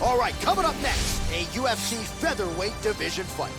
All right, coming up next, a UFC featherweight division fight.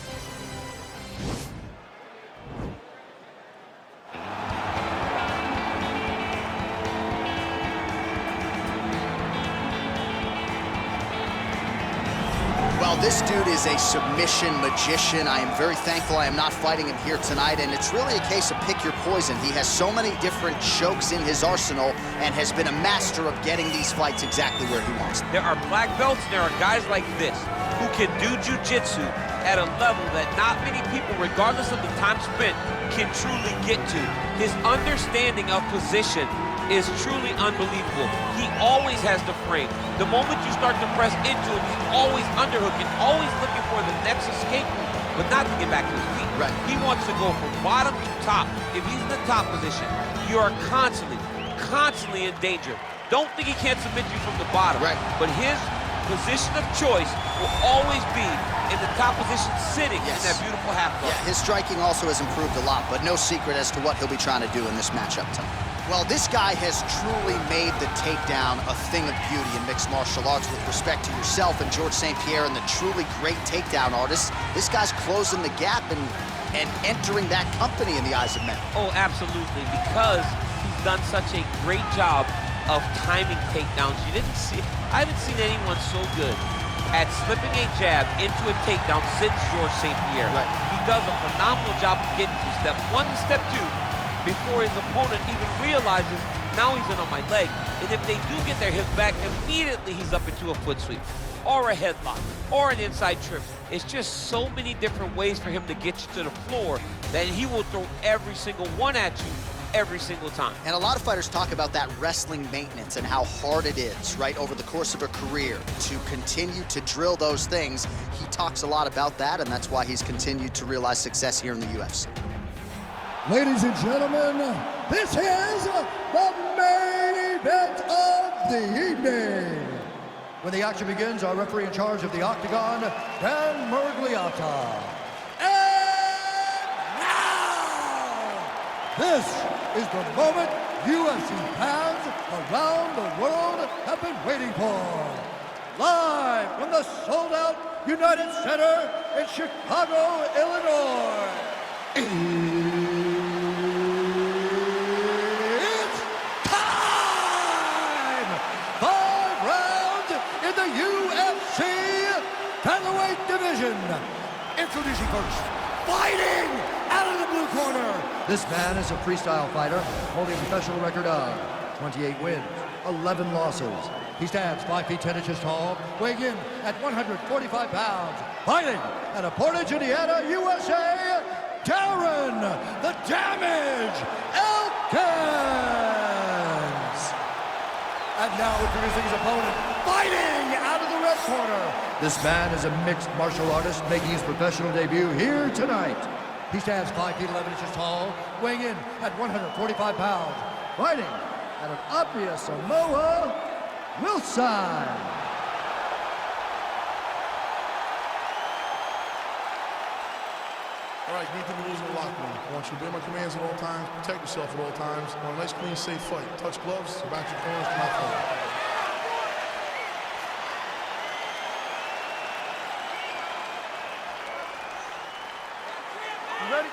Well, this dude is a submission magician. I am very thankful I am not fighting him here tonight, and it's really a case of pick your poison. He has so many different chokes in his arsenal and has been a master of getting these fights exactly where he wants them. There are black belts, and there are guys like this who can do jiu-jitsu at a level that not many people, regardless of the time spent, can truly get to. His understanding of position is truly unbelievable. He always has the frame. The moment you start to press into him, he's always underhooking, always looking for the next escape route, but not to get back to his feet. Right. He wants to go from bottom to top. If he's in the top position, you are constantly in danger. Don't think he can't submit you from the bottom. Right. But his position of choice will always be in the top position, sitting in that beautiful half guard. Yeah, his striking also has improved a lot, but no secret as to what he'll be trying to do in this matchup tonight. Well, this guy has truly made the takedown a thing of beauty in mixed martial arts. With respect to yourself and George St. Pierre and the truly great takedown artists, this guy's closing the gap and entering that company in the eyes of men. Oh, absolutely, because he's done such a great job of timing takedowns. I haven't seen anyone so good at slipping a jab into a takedown since George St. Pierre. Right. He does a phenomenal job of getting to step one and step two before his opponent even realizes, now he's in on my leg. And if they do get their hips back, immediately he's up into a foot sweep, or a headlock, or an inside trip. It's just so many different ways for him to get you to the floor that he will throw every single one at you every single time. And a lot of fighters talk about that wrestling maintenance and how hard it is, right, over the course of a career to continue to drill those things. He talks a lot about that, and that's why he's continued to realize success here in the UFC. Ladies and gentlemen, this is the main event of the evening. When the action begins, our referee in charge of the Octagon, Dan Mergliata. And now, this is the moment UFC fans around the world have been waiting for. Live from the sold-out United Center in Chicago, Illinois. It's time! 5 rounds in the UFC featherweight division. Introducing first, fighting out of the blue corner. This man is a freestyle fighter holding a professional record of 28 wins, 11 losses. He stands 5 feet 10 inches tall, weighing in at 145 pounds. Fighting out of Portage, Indiana, USA, Darren, the Damage, Elkins. And now introducing his opponent, fighting out of the red corner. This man is a mixed martial artist making his professional debut here tonight. He stands 5 feet 11 inches tall, weighing in at 145 pounds. Fighting out of Apia, Samoa, Wilson. All right, you need to be losing the locker room. I want you to obey my commands at all times, protect yourself at all times. I want a nice, clean, safe fight. Touch gloves, back your corners, come out forward. You ready?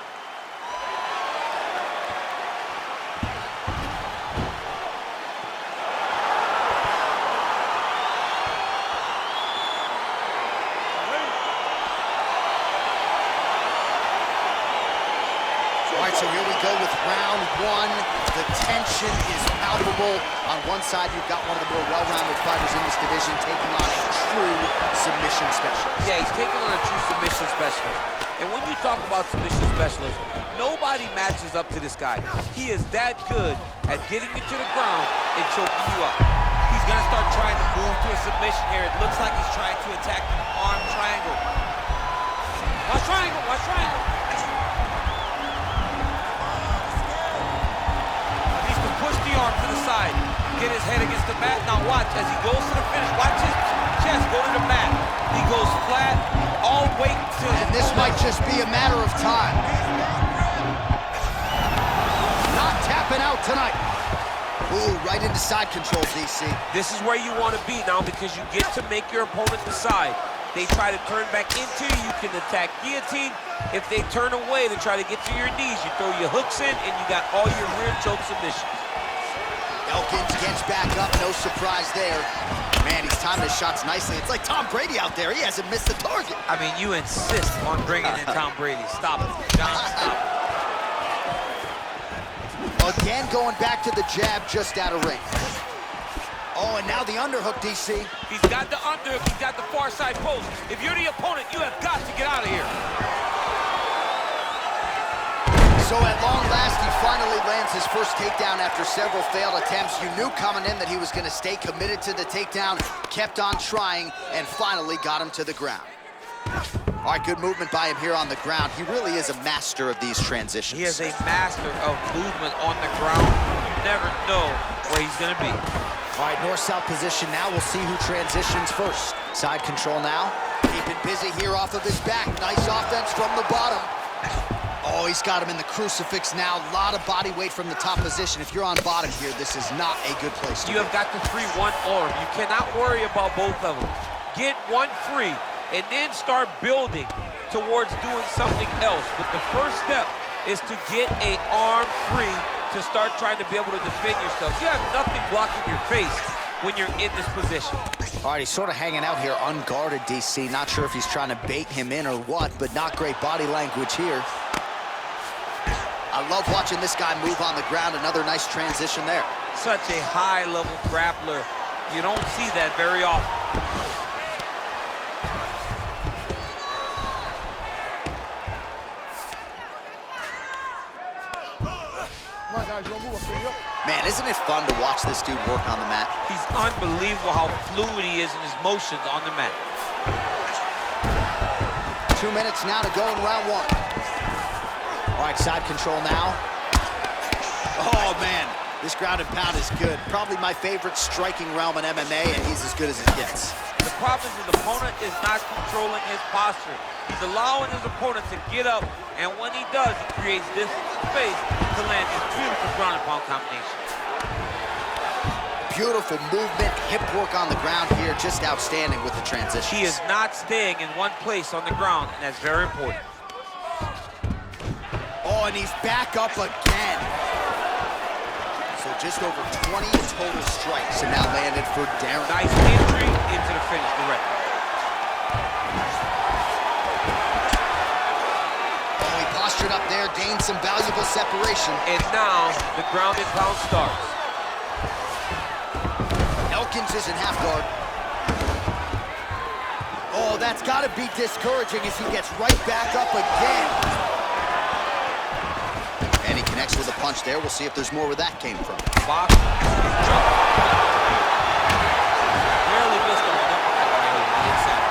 All right, so here we go with round one. The tension is palpable. On one side, you've got one of the more well-rounded fighters in this division taking on a true submission specialist. Yeah, he's taking on a true submission specialist. And when you talk about submission specialists, nobody matches up to this guy. He is that good at getting you to the ground and choking you up. He's gonna start trying to move to a submission here. It looks like he's trying to attack the arm triangle. Watch triangle, watch triangle. Arm to the side, get his head against the mat. Now watch as he goes to the finish. Watch his chest go to the mat. He goes flat, all weight to And this might just be a matter of time. Not tapping out tonight. Ooh, right into side control, DC. This is where you want to be now because you get to make your opponent decide. They try to turn back into you can attack guillotine. If they turn away to try to get to your knees, you throw your hooks in, and you got all your rear choke submissions. Elkins gets back up, no surprise there. Man, he's timing his shots nicely. It's like Tom Brady out there. He hasn't missed the target. I mean, you insist on bringing in Tom Brady. Stop it, John, stop it. Again, going back to the jab just out of range. Oh, and now the underhook, DC. He's got the underhook. He's got the far side post. If you're the opponent, you have got to get out of here. So at long last, he finally lands his first takedown after several failed attempts. You knew coming in that he was going to stay committed to the takedown, kept on trying, and finally got him to the ground. All right, good movement by him here on the ground. He really is a master of these transitions. He is a master of movement on the ground. You never know where he's going to be. All right, north-south position now. We'll see who transitions first. Side control now. Keeping busy here off of his back. Nice offense from the bottom. Oh, he's got him in the crucifix now. A lot of body weight from the top position. If you're on bottom here, this is not a good place to be. You have got the 3-1 arm. You cannot worry about both of them. Get one free, and then start building towards doing something else. But the first step is to get an arm free to start trying to be able to defend yourself. You have nothing blocking your face when you're in this position. All right, he's sort of hanging out here unguarded, DC. Not sure if he's trying to bait him in or what, but not great body language here. I love watching this guy move on the ground. Another nice transition there. Such a high-level grappler. You don't see that very often. Man, isn't it fun to watch this dude work on the mat? He's unbelievable how fluid he is in his motions on the mat. 2 minutes now to go in round one. All right, side control now. Oh, man, this ground and pound is good. Probably my favorite striking realm in MMA, and he's as good as it gets. The problem is his opponent is not controlling his posture. He's allowing his opponent to get up, and when he does, he creates this space to land his beautiful ground and pound combination. Beautiful movement, hip work on the ground here, just outstanding with the transition. He is not staying in one place on the ground, and that's very important. Oh, and he's back up again. So just over 20 total strikes, and now landed for Darren. Nice entry into the finish, correct. Oh, he postured up there, gained some valuable separation. And now the ground and pound starts. Elkins is in half guard. Oh, that's got to be discouraging as he gets right back up again. And he connects with a punch there. We'll see if there's more where that came from. Box. Barely missed on the inside.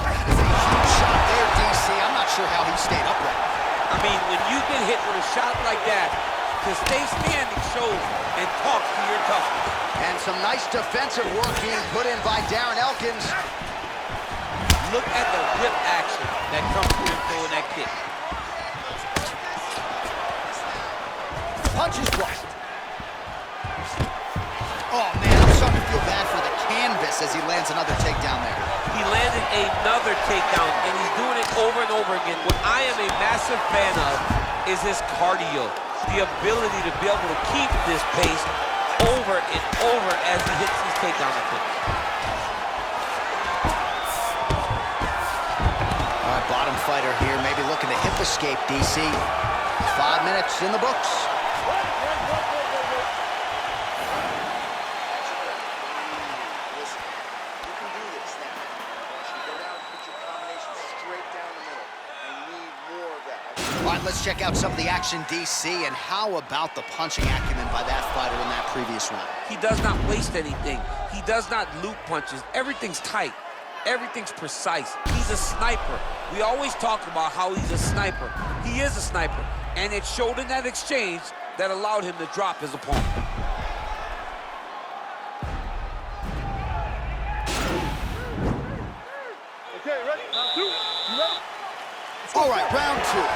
That is a huge shot there, DC. I'm not sure how he stayed upright. I mean, when you get hit with a shot like that, to stay standing shows and talks to your toughness. And some nice defensive work being put in by Darren Elkins. Look at the whip action that comes through him throwing that kick. Punches blocked. Oh, man, I'm starting to feel bad for the canvas as he lands another takedown there. He landed another takedown, and he's doing it over and over again. What I am a massive fan of is his cardio, the ability to be able to keep this pace over and over as he hits these takedown attempts. All right, bottom fighter here, maybe looking to hip escape, DC. 5 minutes in the books. All right, let's check out some of the action, DC, and how about the punching acumen by that fighter in that previous round? He does not waste anything. He does not loop punches. Everything's tight. Everything's precise. He's a sniper. We always talk about how he's a sniper. He is a sniper, and it showed in that exchange that allowed him to drop his opponent. Okay, ready? Round two. You ready? All right, round two.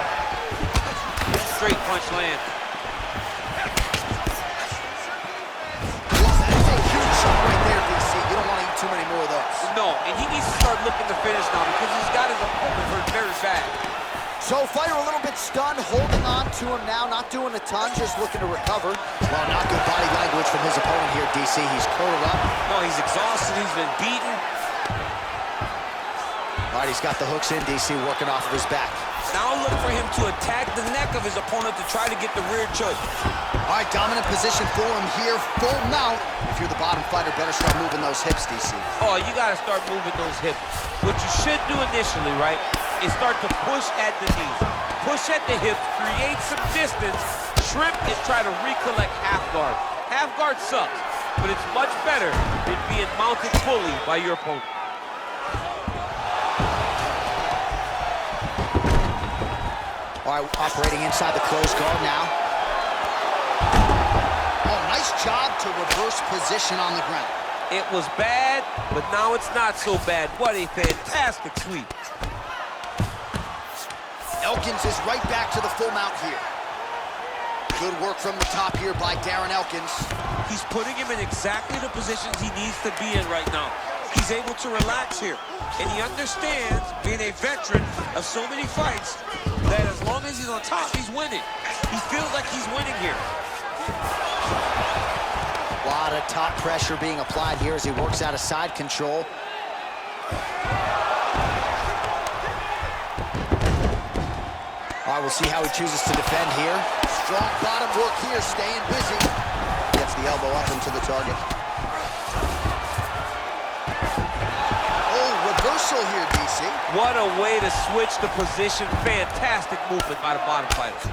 Straight punch land. looking to finish now because he's got his opponent hurt very bad. So fighter a little bit stunned, holding on to him now, not doing a ton, just looking to recover. Well, not good body language from his opponent here, DC. He's curled up. No, he's exhausted, he's been beaten. All right, he's got the hooks in, DC, working off of his back. Now look for him to attack the neck of his opponent to try to get the rear choke. All right, dominant position for him here, full mount. If you're the bottom fighter, better start moving those hips, DC. Oh, you got to start moving those hips. What you should do initially, right, is start to push at the knees. Push at the hips, create some distance, shrimp, and try to recollect half guard. Half guard sucks, but it's much better than being mounted fully by your opponent. All right, operating inside the closed guard now. Oh, nice job to reverse position on the ground. It was bad, but now it's not so bad. What a fantastic sweep. Elkins is right back to the full mount here. Good work from the top here by Darren Elkins. He's putting him in exactly the positions he needs to be in right now. He's able to relax here. And he understands, being a veteran of so many fights, that as long as he's on top, he's winning. He feels like he's winning here. A lot of top pressure being applied here as he works out of side control. All right, we'll see how he chooses to defend here. Strong bottom work here, staying busy. Gets the elbow up into the target. Reversal here, DC. What a way to switch the position. Fantastic movement by the bottom fighter.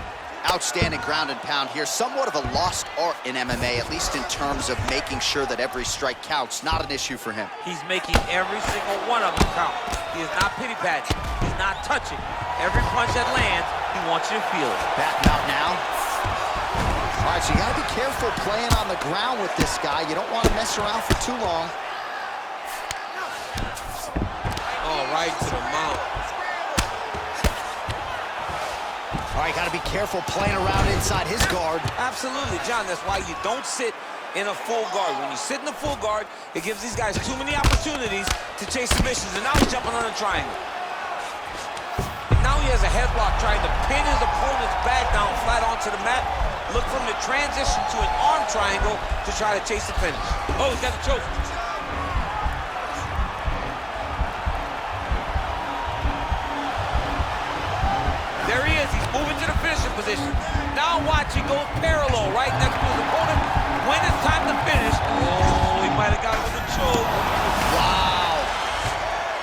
Outstanding ground and pound here. Somewhat of a lost art in MMA, at least in terms of making sure that every strike counts. Not an issue for him. He's making every single one of them count. He is not pity-patting. He's not touching. Every punch that lands, he wants you to feel it. Back out now. All right, so you got to be careful playing on the ground with this guy. You don't want to mess around for too long. Right to the mount. All right, got to be careful playing around inside his guard. Absolutely, John. That's why you don't sit in a full guard. When you sit in a full guard, it gives these guys too many opportunities to chase submissions. And now he's jumping on a triangle. And now he has a headlock trying to pin his opponent's back down flat onto the mat. Look for him to transition to an arm triangle to try to chase the finish. Oh, he's got the choke. There he is. He's moving to the finishing position. Now watch, he goes parallel right next to his opponent. When it's time to finish, oh, he might have got him with a choke. Wow.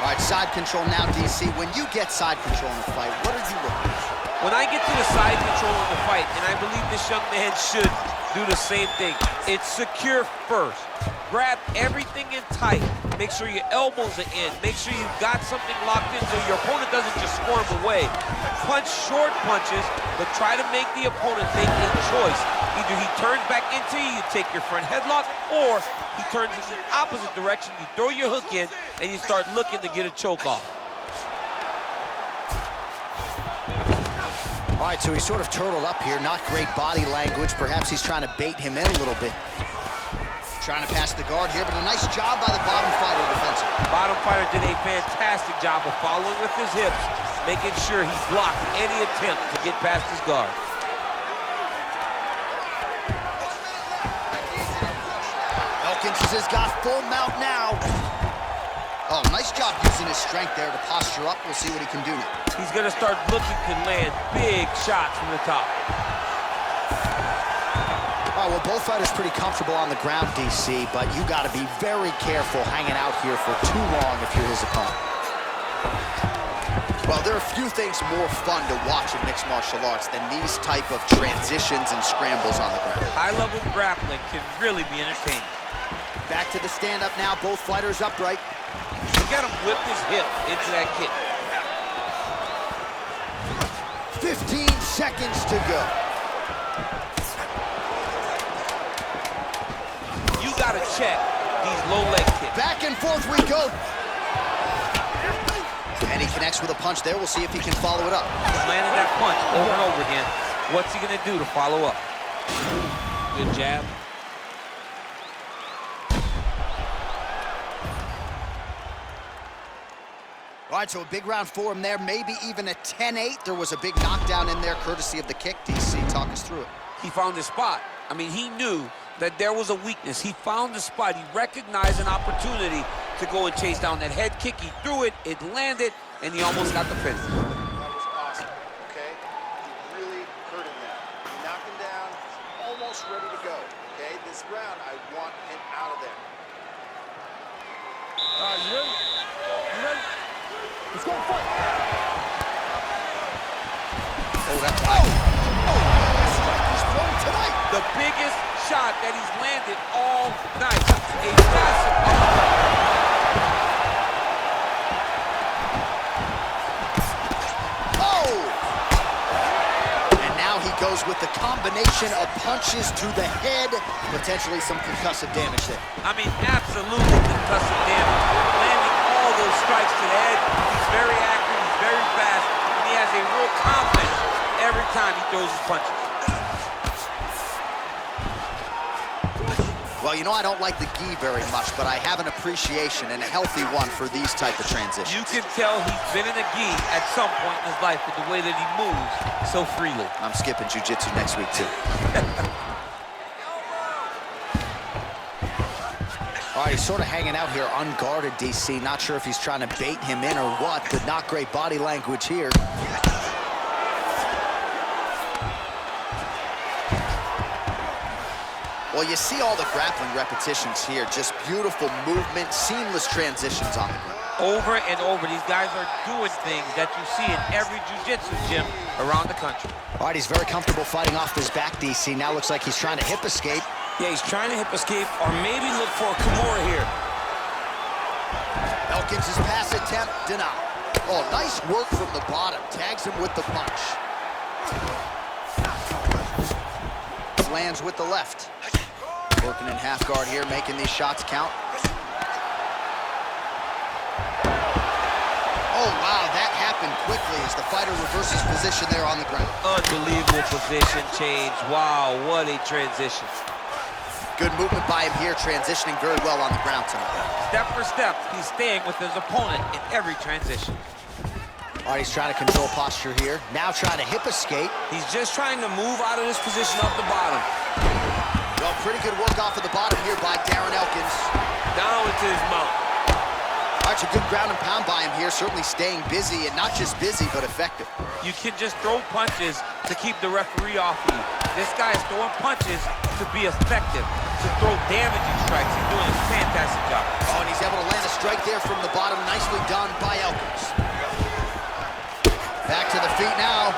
All right, side control now, DC. When you get side control in a fight, what are you looking for? When I get to the side control in the fight, and I believe this young man should do the same thing, it's secure first. Grab everything in tight. Make sure your elbows are in. Make sure you've got something locked in so your opponent doesn't just squirm away. Punch short punches, but try to make the opponent make a choice. Either he turns back into you, you take your front headlock, or he turns in the opposite direction, you throw your hook in, and you start looking to get a choke off. All right, so he's sort of turtled up here. Not great body language. Perhaps he's trying to bait him in a little bit. Trying to pass the guard here, but a nice job by the bottom fighter defensively. Bottom fighter did a fantastic job of following with his hips, making sure he blocked any attempt to get past his guard. Elkins has got full mount now. Oh, nice job using his strength there to posture up. We'll see what he can do now. He's going to start looking to land big shots from the top. All right, well, both fighters pretty comfortable on the ground, DC, but you got to be very careful hanging out here for too long if you're his opponent. Well, there are few things more fun to watch in mixed martial arts than these type of transitions and scrambles on the ground. High-level grappling can really be entertaining. Back to the stand-up now, both fighters upright. Look at him whip his hip into that kick. 15 seconds to go. You got to check these low leg kicks. Back and forth we go. And he connects with a punch there. We'll see if he can follow it up. He's landing that punch over and over again. What's he going to do to follow up? Good jab. All right, so a big round for him there, maybe even a 10-8. There was a big knockdown in there, courtesy of the kick. DC, talk us through it. He found his spot. I mean, he knew that there was a weakness. He found the spot. He recognized an opportunity to go and chase down that head kick. He threw it, it landed, and he almost got the finish. That was awesome, okay? He really hurt him there. He knocked him down, almost ready to go, okay? This round, I want him out of there. All right, you ready? You ready? Let's go fight. Oh, that's high. Oh, that strike is thrown tonight. The biggest shot that he's landed all night. A massive uppercut. Oh! And now he goes with the combination of punches to the head, potentially some concussive damage there. I mean, absolutely concussive damage. Landing all those strikes to the head. He's very accurate, he's very fast, and he has a real confidence every time he throws his punches. Well, you know, I don't like the gi very much, but I have an appreciation and a healthy one for these type of transitions. You can tell he's been in a gi at some point in his life with the way that he moves so freely. I'm skipping jiu-jitsu next week, too. All right, he's sort of hanging out here unguarded, DC. Not sure if he's trying to bait him in or what, but not great body language here. Well, you see all the grappling repetitions here. Just beautiful movement, seamless transitions on the ground. Over and over, these guys are doing things that you see in every jiu-jitsu gym around the country. All right, he's very comfortable fighting off his back, DC. Now looks like he's trying to hip escape. Yeah, he's trying to hip escape or maybe look for a Kimura here. Elkins' pass attempt denied. Oh, nice work from the bottom. Tags him with the punch. Lands with the left. Working in half guard here, making these shots count. Oh, wow, that happened quickly as the fighter reverses position there on the ground. Unbelievable position change. Wow, what a transition. Good movement by him here, transitioning very well on the ground tonight. Step for step, he's staying with his opponent in every transition. All right, he's trying to control posture here. Now trying to hip escape. He's just trying to move out of this position up the bottom. Well, pretty good work off of the bottom here by Darren Elkins. Down into his mouth. All right, so good ground and pound by him here, certainly staying busy, and not just busy, but effective. You can just throw punches to keep the referee off you. This guy is throwing punches to be effective, to throw damaging strikes. He's doing a fantastic job. Oh, and he's able to land a strike there from the bottom. Nicely done by Elkins. Back to the feet now.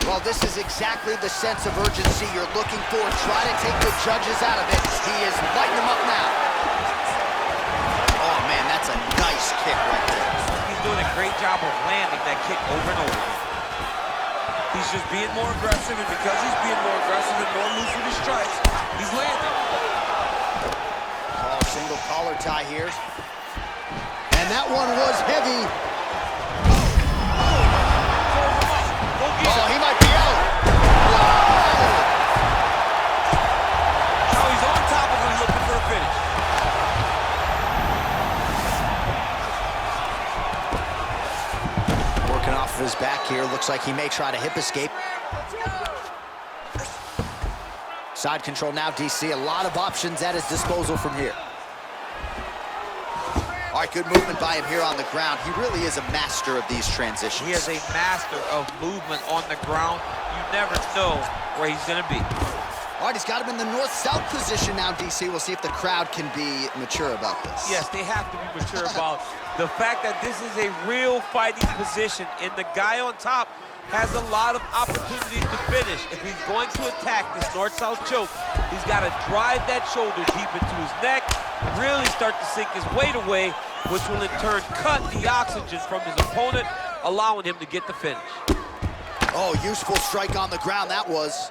Well, this is exactly the sense of urgency you're looking for. Try to take the judges out of it. He is lighting them up now. Oh, man, that's a nice kick right there. He's doing a great job of landing that kick over and over. He's just being more aggressive, and because he's being more aggressive and more loose with his strikes, he's landing. Oh, single collar tie here. And that one was heavy. Oh, he might be out. Now he's on top of him looking for a finish. Working off of his back here. Looks like he may try to hip escape. Side control now, DC. A lot of options at his disposal from here. All right, good movement by him here on the ground. He really is a master of these transitions. He is a master of movement on the ground. You never know where he's going to be. All right, he's got him in the north-south position now, DC. We'll see if the crowd can be mature about this. Yes, they have to be mature about the fact that this is a real fighting position, and the guy on top has a lot of opportunities to finish. If he's going to attack this north-south choke, he's got to drive that shoulder deep into his neck, really start to sink his weight away, which will in turn cut the oxygen from his opponent, allowing him to get the finish. Oh, useful strike on the ground, that was.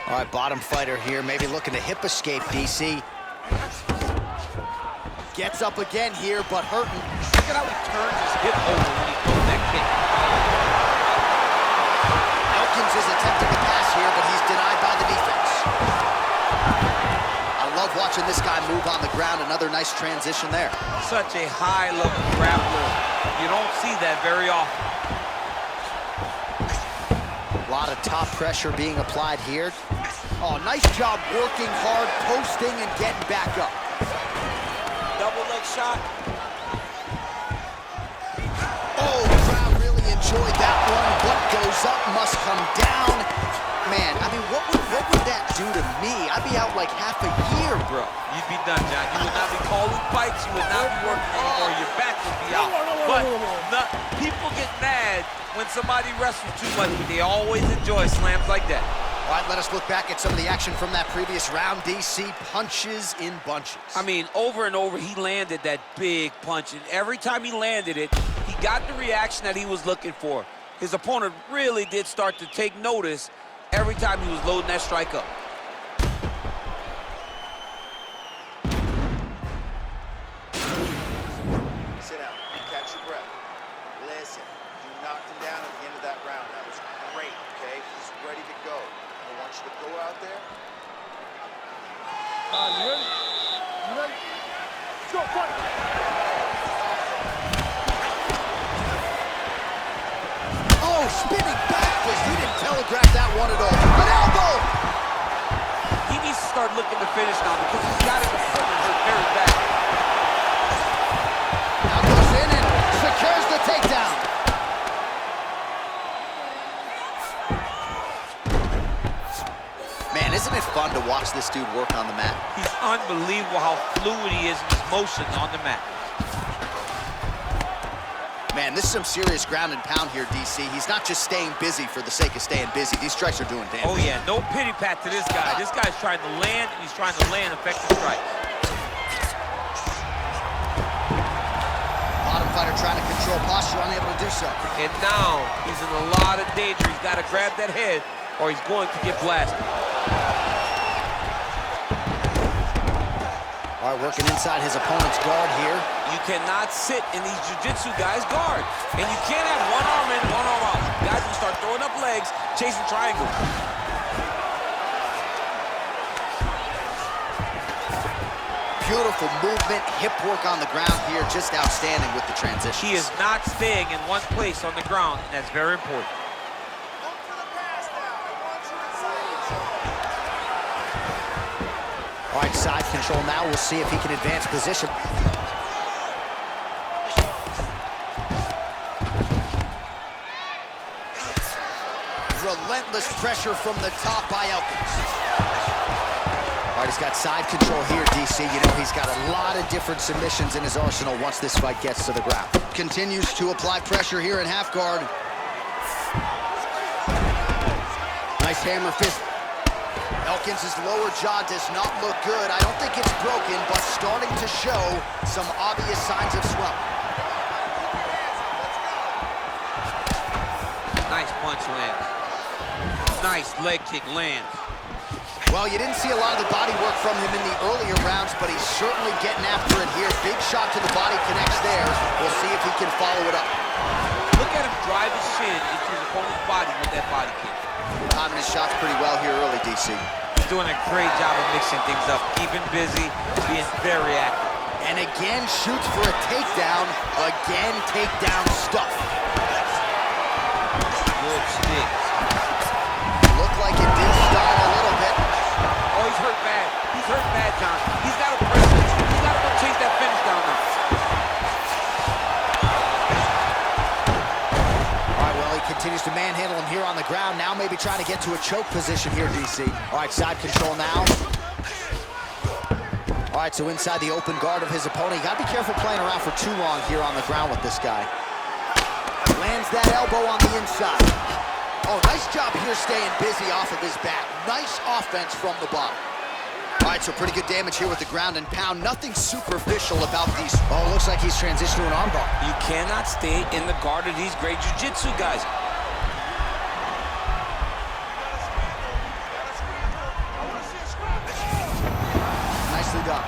All right, bottom fighter here, maybe looking to hip escape, DC. Gets up again here, but hurting. Look at how he turns his hip over when he throws that kick. Elkins is attempting to pass here, but he's denied by the defense. I love watching this guy move on the ground. Another nice transition there. Such a high-level grappler. You don't see that very often. A lot of top pressure being applied here. Oh, nice job working hard, posting, and getting back up. Double leg shot. Oh, the crowd really enjoyed that one. What goes up must come down. Man, I mean, what would that do to me? I'd be out like half a year, bro. You'd be done, John. You would not be calling fights. You would not be working anymore. Your back would be out. But people get mad when somebody wrestles too much, but they always enjoy slams like that. All right, let us look back at some of the action from that previous round. DC punches in bunches. I mean, over and over, he landed that big punch, and every time he landed it, he got the reaction that he was looking for. His opponent really did start to take notice every time he was loading that strike up. Sit down. Catch your breath. Listen. You knocked him down at the end of that round. That was great, okay? He's ready to go. I want you to go out there. You ready? You ready? Let's go, fight! Oh, spinning back fist. He didn't telegraph that one at all. An elbow! He needs to start looking to finish now because he's got it hurt very bad. Now goes in and secures the takedown. Man, isn't it fun to watch this dude work on the mat? He's unbelievable how fluid he is in his motions on the mat. Man, this is some serious ground and pound here, DC. He's not just staying busy for the sake of staying busy. These strikes are doing damage. Oh, yeah, no pity pat to this guy. This guy's trying to land, and he's trying to land effective strikes. Bottom fighter trying to control posture, unable to do so. And now he's in a lot of danger. He's got to grab that head, or he's going to get blasted. All right, working inside his opponent's guard here. You cannot sit in these jiu-jitsu guys' guard. And you can't have one arm in, one arm out. Guys will start throwing up legs, chasing triangles. Beautiful movement, hip work on the ground here, just outstanding with the transition. He is not staying in one place on the ground, and that's very important. Look for the pass now. I want you inside the zone. All right, side control now. We'll see if he can advance position. Relentless pressure from the top by Elkins. All right, he's got side control here, DC. You know, he's got a lot of different submissions in his arsenal once this fight gets to the ground. Continues to apply pressure here in half guard. Nice hammer fist. Elkins' lower jaw does not look good. I don't think it's broken, but starting to show some obvious signs of swelling. Nice punch lands. Nice leg kick lands. Well, you didn't see a lot of the body work from him in the earlier rounds, but he's certainly getting after it here. Big shot to the body connects there. We'll see if he can follow it up. Look at him drive his shin into his opponent's body with that body kick. Timing his shots pretty well here early, DC. He's doing a great job of mixing things up, keeping busy, being very active. And again, shoots for a takedown. Again, takedown stuff. Good sticks. Looked like it did start a little bit. Oh, he's hurt bad. He's hurt bad, John. He's got to press it. He's got to go chase that finish down now. All right, well, he continues to manhandle him here on the ground. Now maybe trying to get to a choke position here, DC. All right, side control now. All right, so inside the open guard of his opponent. You got to be careful playing around for too long here on the ground with this guy. Lands that elbow on the inside. Oh, nice job here staying busy off of his back. Nice offense from the bottom. All right, so pretty good damage here with the ground and pound. Nothing superficial about these. Oh, looks like he's transitioned to an armbar. You cannot stay in the guard of these great jiu-jitsu guys. Nicely done.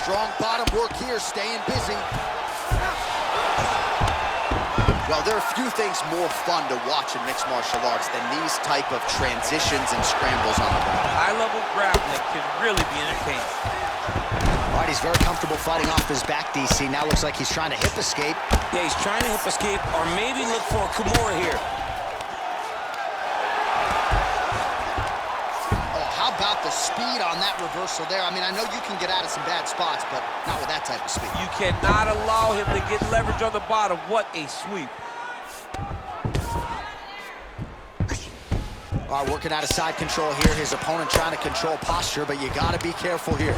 Strong bottom work here, staying busy. Well, there are few things more fun to watch in mixed martial arts than these type of transitions and scrambles on the ground. High-level grappling can really be entertaining. All right, he's very comfortable fighting off his back, DC. Now looks like he's trying to hip escape. Yeah, he's trying to hip escape or maybe look for a Kimura here. Oh, how about the speed on that reversal there? I mean, I know you can get out of some bad spots, but not with that type of speed. You cannot allow him to get leverage on the bottom. What a sweep. All right, working out of side control here. His opponent trying to control posture, but you got to be careful here.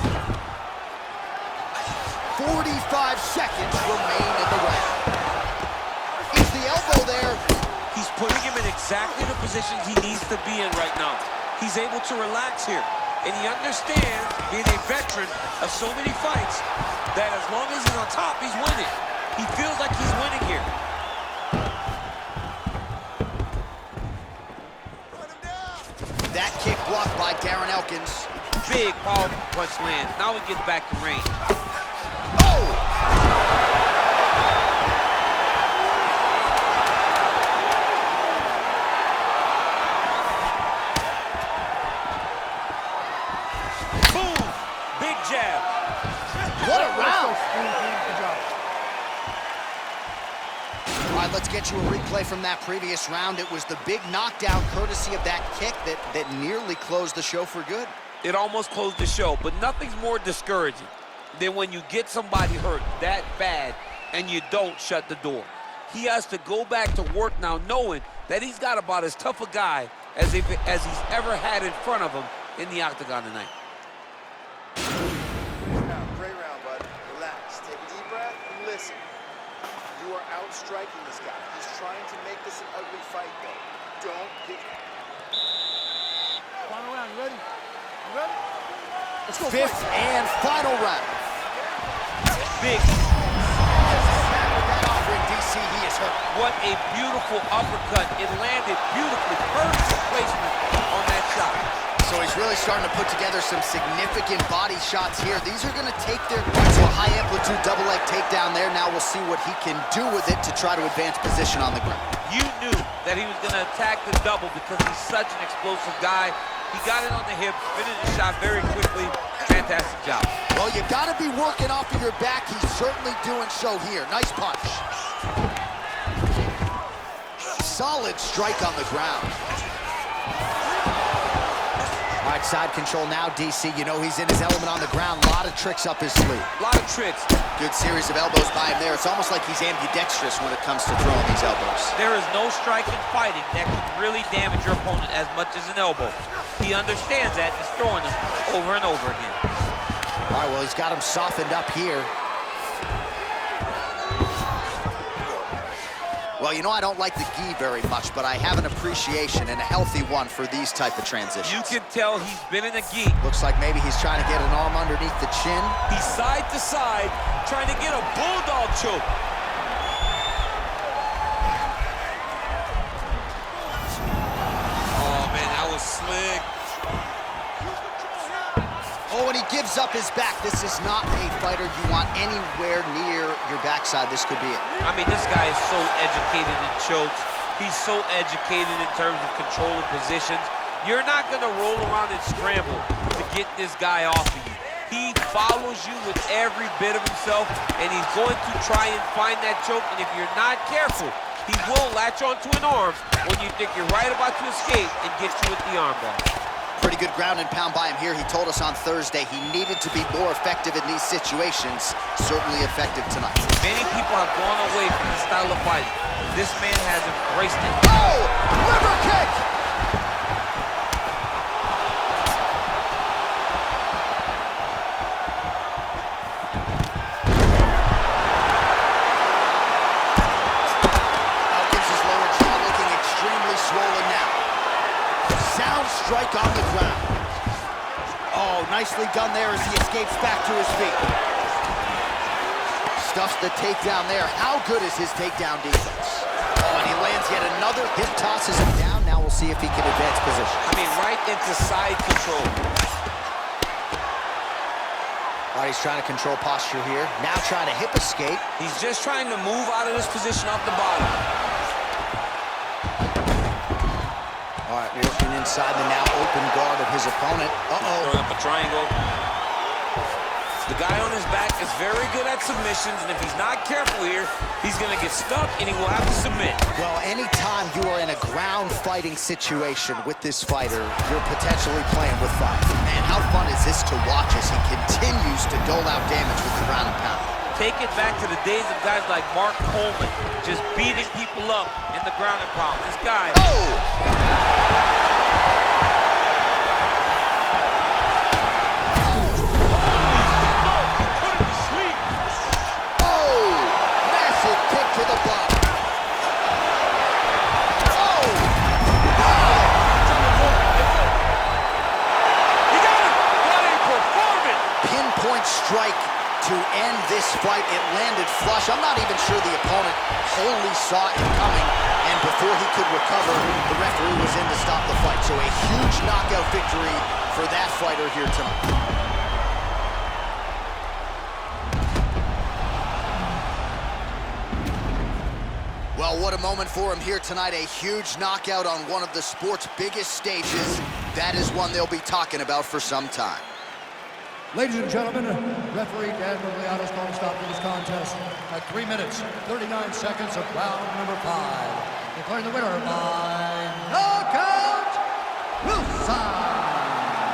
45 seconds remain in the round. Is the elbow there? He's putting him in exactly the position he needs to be in right now. He's able to relax here. And he understands, being a veteran of so many fights, that as long as he's on top, he's winning. He feels like he's winning here. That kick blocked by Darren Elkins. Big power punch lands. Now he gets back to range. Boom! Big jab. What a round! All right, let's get you a replay from that previous round. It was the big knockdown courtesy of that kick that nearly closed the show for good. It almost closed the show, but nothing's more discouraging than when you get somebody hurt that bad and you don't shut the door. He has to go back to work now knowing that he's got about as tough a guy as he's ever had in front of him in the octagon tonight. Great round, bud. Relax. Take a deep breath and listen. You are outstriking this guy. He's trying to make this an ugly fight, though. Don't give up. Final round, you ready? You ready? Let's go. Fifth and final round. Big. DC, he is hurt. What a beautiful uppercut. It landed beautifully. Perfect placement on that shot. So he's really starting to put together some significant body shots here. These are going to take their to a high-amplitude double-leg takedown there. Now we'll see what he can do with it to try to advance position on the ground. You knew that he was going to attack the double because he's such an explosive guy. He got it on the hip, finished the shot very quickly. Fantastic job. Well, you got to be working off of your back. He's certainly doing so here. Nice punch. Solid strike on the ground. All right, side control now, DC. You know he's in his element on the ground. A lot of tricks up his sleeve. A lot of tricks. Good series of elbows by him there. It's almost like he's ambidextrous when it comes to throwing these elbows. There is no strike in fighting that can really damage your opponent as much as an elbow. He understands that. He's throwing them over and over again. All right, well, he's got him softened up here. Well, you know I don't like the gi very much, but I have an appreciation and a healthy one for these type of transitions. You can tell he's been in a gi. Looks like maybe he's trying to get an arm underneath the chin. He's side to side, trying to get a bulldog choke. Oh, man, that was slick. Oh, and he gives up his back. This is not a fighter you want anywhere near your backside. This could be it. I mean, this guy is so educated in chokes. He's so educated in terms of controlling positions. You're not going to roll around and scramble to get this guy off of you. He follows you with every bit of himself, and he's going to try and find that choke. And if you're not careful, he will latch onto an arm when you think you're right about to escape and get you with the arm bar. Pretty good ground and pound by him here. He told us on Thursday he needed to be more effective in these situations. Certainly effective tonight. Many people have gone away from this style of fighting. This man has embraced it. Oh! Liver kick! Elkins' lower jaw looking extremely swollen now. Sound strike on the ground. Oh, nicely done there as he escapes back to his feet. Stuffs the takedown there. How good is his takedown defense? Oh, and he lands yet another. Hip tosses him down. Now we'll see if he can advance position. I mean, right into side control. All right, he's trying to control posture here. Now trying to hip escape. He's just trying to move out of this position off the bottom. All right, working inside the now open guard of his opponent. Throwing up a triangle. The guy on his back is very good at submissions, and if he's not careful here, he's going to get stuck, and he will have to submit. Well, anytime you are in a ground fighting situation with this fighter, you're potentially playing with fire. Man, how fun is this to watch as he continues to dole out damage with the ground and pound? Take it back to the days of guys like Mark Coleman, just beating people up in the ground and pound. This guy... Oh! To the bottom. Oh! He got him! What a performance! Pinpoint strike to end this fight. It landed flush. I'm not even sure the opponent wholly saw it coming, and before he could recover, the referee was in to stop the fight. So a huge knockout victory for that fighter here tonight. Well, what a moment for him here tonight. A huge knockout on one of the sport's biggest stages. That is one they'll be talking about for some time. Ladies and gentlemen, referee Dan Migliato's going to stop this contest at 3 minutes, 39 seconds of round number 5. Declaring the winner by knockout, Wilson.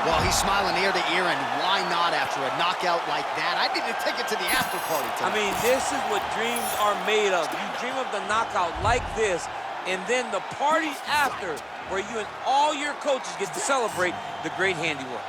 Well, he's smiling ear to ear, and why not after a knockout like that? I need to take it to the after party tonight. I mean, this is what dreams are made of. You dream of the knockout like this, and then the party after, where you and all your coaches get to celebrate the great handiwork.